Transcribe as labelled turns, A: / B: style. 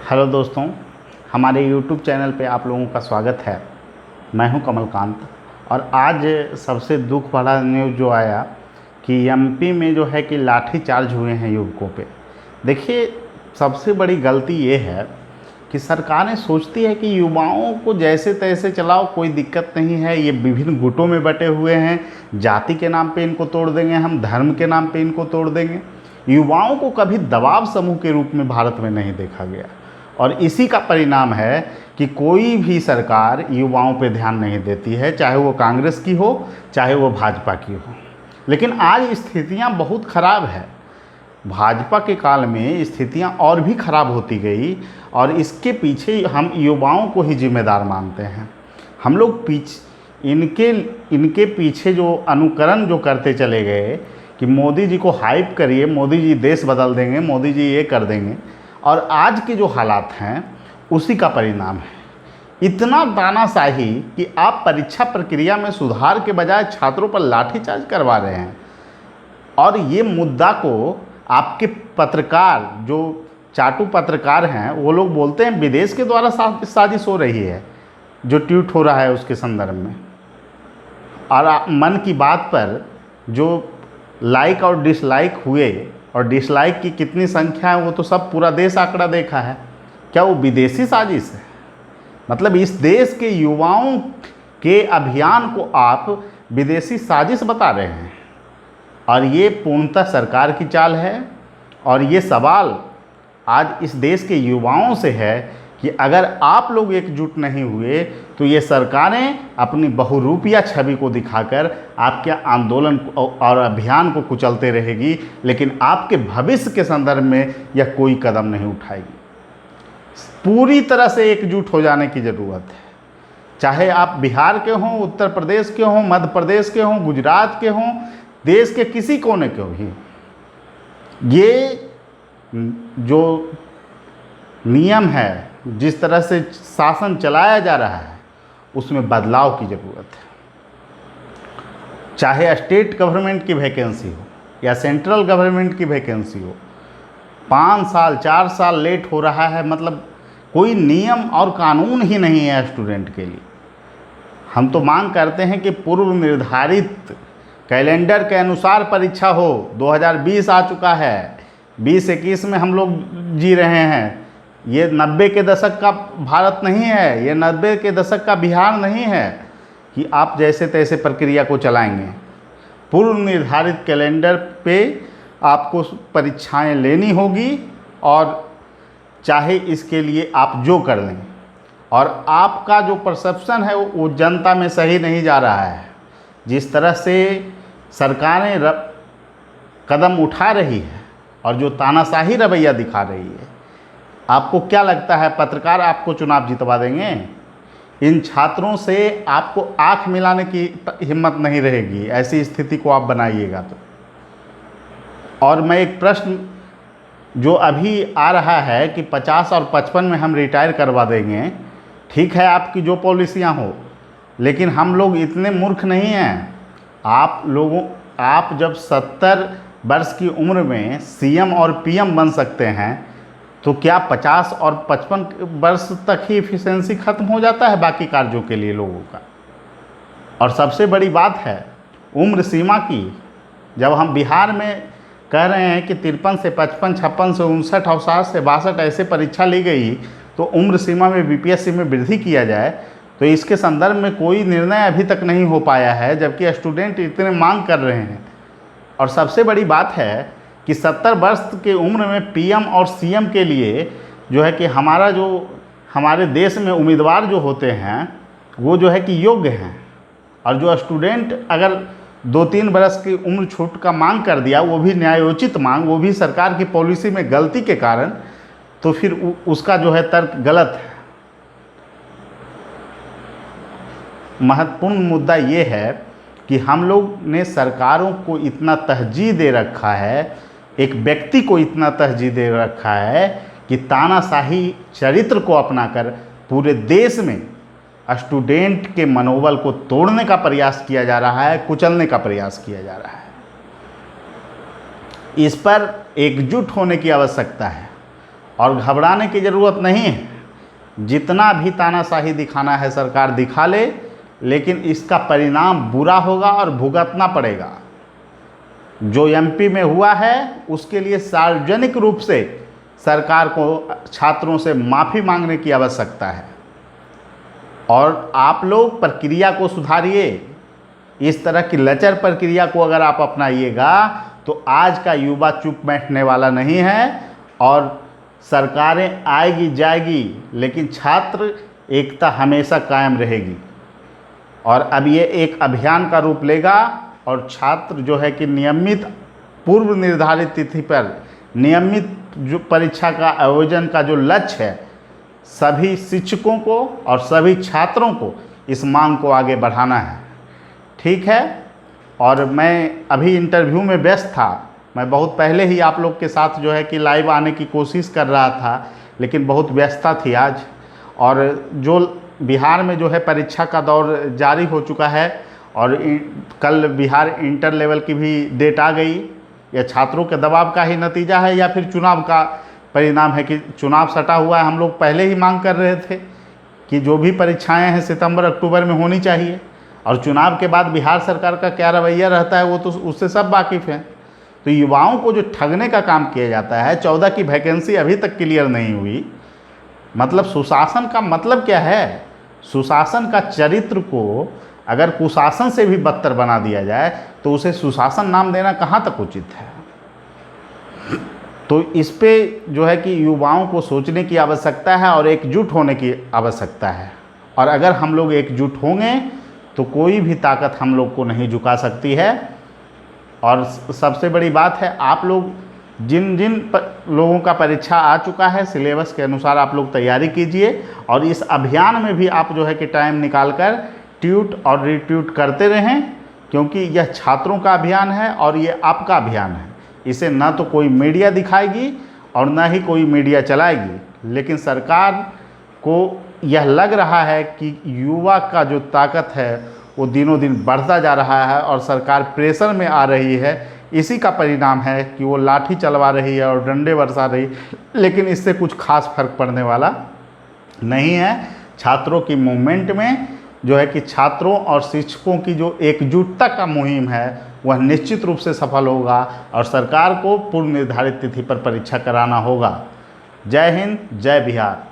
A: Hello दोस्तों, हमारे YouTube channel पे आप लोगों का स्वागत है। मैं हूं कमलकांत और आज सबसे दुख भरा न्यूज़ जो आया कि एमपी में जो है कि लाठी चार्ज हुए हैं युवकों पे। देखिए, सबसे बड़ी गलती ये है कि सरकारें सोचती है कि युवाओं को जैसे तैसे चलाओ, कोई दिक्कत नहीं है, ये विभिन्न गुटों में बटे हुए हैं, जाति के नाम पे इनको तोड़ देंगे हम, धर्म के नाम पे इनको तोड़ देंगे। युवाओं को कभी दबाव समूह के रूप में भारत में नहीं देखा गया और इसी का परिणाम है कि कोई भी सरकार युवाओं पे ध्यान नहीं देती है, चाहे वो कांग्रेस की हो चाहे वो भाजपा की हो। लेकिन आज स्थितियां बहुत ख़राब है। भाजपा के काल में स्थितियां और भी ख़राब होती गई और इसके पीछे हम युवाओं को ही जिम्मेदार मानते हैं। हम लोग इनके पीछे जो अनुकरण जो करते चले गए कि मोदी जी को हाइप करिए, मोदी जी देश बदल देंगे, मोदी जी ये कर देंगे, और आज के जो हालात हैं उसी का परिणाम है। इतना तानाशाही कि आप परीक्षा प्रक्रिया में सुधार के बजाय छात्रों पर लाठीचार्ज करवा रहे हैं। और ये मुद्दा को आपके पत्रकार, जो चाटू पत्रकार हैं, वो लोग बोलते हैं विदेश के द्वारा साजिश हो रही है, जो ट्वीट हो रहा है उसके संदर्भ में। और मन की बात पर जो लाइक और डिसलाइक हुए और डिसलाइक की कितनी संख्या है वो तो सब पूरा देश आंकड़ा देखा है। क्या वो विदेशी साजिश है? मतलब इस देश के युवाओं के अभियान को आप विदेशी साजिश बता रहे हैं और ये पूर्णतः सरकार की चाल है। और ये सवाल आज इस देश के युवाओं से है कि अगर आप लोग एकजुट नहीं हुए तो ये सरकारें अपनी बहुरूपिया छवि को दिखाकर आपके आंदोलन और अभियान को कुचलते रहेगी, लेकिन आपके भविष्य के संदर्भ में यह कोई कदम नहीं उठाएगी। पूरी तरह से एकजुट हो जाने की ज़रूरत है। चाहे आप बिहार के हों, उत्तर प्रदेश के हों, मध्य प्रदेश के हों, गुजरात के हों, देश के किसी कोने के हों, ये जो नियम है, जिस तरह से शासन चलाया जा रहा है, उसमें बदलाव की ज़रूरत है। चाहे स्टेट गवर्नमेंट की वैकेंसी हो या सेंट्रल गवर्नमेंट की वैकेंसी हो, 5 साल 4 साल लेट हो रहा है, मतलब कोई नियम और कानून ही नहीं है स्टूडेंट के लिए। हम तो मांग करते हैं कि पूर्व निर्धारित कैलेंडर के अनुसार परीक्षा हो। 2020 आ चुका है, 2021 में हम लोग जी रहे हैं। ये 90 के दशक का भारत नहीं है, ये 90 के दशक का बिहार नहीं है कि आप जैसे तैसे प्रक्रिया को चलाएंगे। पूर्व निर्धारित कैलेंडर पे आपको परीक्षाएं लेनी होगी और चाहे इसके लिए आप जो कर लें। और आपका जो परसेप्शन है वो जनता में सही नहीं जा रहा है। जिस तरह से सरकारें कदम उठा रही है और जो तानाशाही रवैया दिखा रही है, आपको क्या लगता है पत्रकार आपको चुनाव जितवा देंगे? इन छात्रों से आपको आंख मिलाने की हिम्मत नहीं रहेगी, ऐसी स्थिति को आप बनाइएगा तो। और मैं एक प्रश्न जो अभी आ रहा है कि 50 और 55 में हम रिटायर करवा देंगे, ठीक है आपकी जो पॉलिसियां हो, लेकिन हम लोग इतने मूर्ख नहीं हैं। आप जब 70 वर्ष की उम्र में सीएम और पीएम बन सकते हैं तो क्या 50 और 55 वर्ष तक ही एफिशिएंसी ख़त्म हो जाता है बाकी कार्यों के लिए लोगों का? और सबसे बड़ी बात है उम्र सीमा की। जब हम बिहार में कह रहे हैं कि 53 से 55, 56 से 59 और 60 से 62 ऐसे परीक्षा ली गई तो उम्र सीमा में बीपीएससी में वृद्धि किया जाए, तो इसके संदर्भ में कोई निर्णय अभी तक नहीं हो पाया है, जबकि स्टूडेंट इतने मांग कर रहे हैं। और सबसे बड़ी बात है कि 70 वर्ष के उम्र में पीएम और सीएम के लिए जो है कि हमारे देश में उम्मीदवार जो होते हैं वो जो है कि योग्य हैं। और जो स्टूडेंट अगर 2-3 बरस की उम्र छूट का मांग कर दिया, वो भी न्यायोचित मांग, वो भी सरकार की पॉलिसी में गलती के कारण, तो फिर उसका जो है तर्क गलत है। महत्वपूर्ण मुद्दा ये है कि हम लोग ने सरकारों को इतना तरजीह दे रखा है, एक व्यक्ति को इतना तरजीह दे रखा है कि तानाशाही चरित्र को अपनाकर पूरे देश में स्टूडेंट के मनोबल को तोड़ने का प्रयास किया जा रहा है, कुचलने का प्रयास किया जा रहा है। इस पर एकजुट होने की आवश्यकता है। और घबराने की ज़रूरत नहीं है। जितना भी तानाशाही दिखाना है सरकार दिखा ले, लेकिन इसका परिणाम बुरा होगा और भुगतना पड़ेगा। जो एमपी में हुआ है उसके लिए सार्वजनिक रूप से सरकार को छात्रों से माफ़ी मांगने की आवश्यकता है। और आप लोग प्रक्रिया को सुधारिए। इस तरह की लचर प्रक्रिया को अगर आप अपनाइएगा तो आज का युवा चुप बैठने वाला नहीं है, और सरकारें आएगी जाएगी लेकिन छात्र एकता हमेशा कायम रहेगी। और अब ये एक अभियान का रूप लेगा और छात्र जो है कि नियमित पूर्व निर्धारित तिथि पर नियमित जो परीक्षा का आयोजन का जो लक्ष्य है, सभी शिक्षकों को और सभी छात्रों को इस मांग को आगे बढ़ाना है। ठीक है। और मैं अभी इंटरव्यू में व्यस्त था। मैं बहुत पहले ही आप लोग के साथ जो है कि लाइव आने की कोशिश कर रहा था, लेकिन बहुत व्यस्तता थी आज। और जो बिहार में जो है परीक्षा का दौर जारी हो चुका है, और कल बिहार इंटर लेवल की भी डेट आ गई। यह छात्रों के दबाव का ही नतीजा है या फिर चुनाव का परिणाम है कि चुनाव सटा हुआ है। हम लोग पहले ही मांग कर रहे थे कि जो भी परीक्षाएं हैं सितंबर अक्टूबर में होनी चाहिए, और चुनाव के बाद बिहार सरकार का क्या रवैया रहता है वो तो उससे सब वाकिफ़ हैं। तो युवाओं को जो ठगने का काम किया जाता है, 14 की वैकेंसी अभी तक क्लियर नहीं हुई। मतलब सुशासन का मतलब क्या है? सुशासन का चरित्र को अगर कुशासन से भी बदतर बना दिया जाए तो उसे सुशासन नाम देना कहाँ तक उचित है? तो इस पे जो है कि युवाओं को सोचने की आवश्यकता है और एकजुट होने की आवश्यकता है। और अगर हम लोग एकजुट होंगे तो कोई भी ताकत हम लोग को नहीं झुका सकती है। और सबसे बड़ी बात है, आप लोग जिन जिन लोगों का परीक्षा आ चुका है, सिलेबस के अनुसार आप लोग तैयारी कीजिए। और इस अभियान में भी आप जो है कि टाइम निकाल कर ट्वीट और रीट्वीट करते रहें, क्योंकि यह छात्रों का अभियान है और ये आपका अभियान है। इसे ना तो कोई मीडिया दिखाएगी और ना ही कोई मीडिया चलाएगी, लेकिन सरकार को यह लग रहा है कि युवा का जो ताकत है वो दिनों दिन बढ़ता जा रहा है और सरकार प्रेशर में आ रही है। इसी का परिणाम है कि वो लाठी चलवा रही है और डंडे बरसा रही है, लेकिन इससे कुछ खास फर्क पड़ने वाला नहीं है। छात्रों की मूवमेंट में जो है कि छात्रों और शिक्षकों की जो एकजुटता का मुहिम है वह निश्चित रूप से सफल होगा और सरकार को पूर्व निर्धारित तिथि पर परीक्षा कराना होगा। जय हिंद, जय बिहार।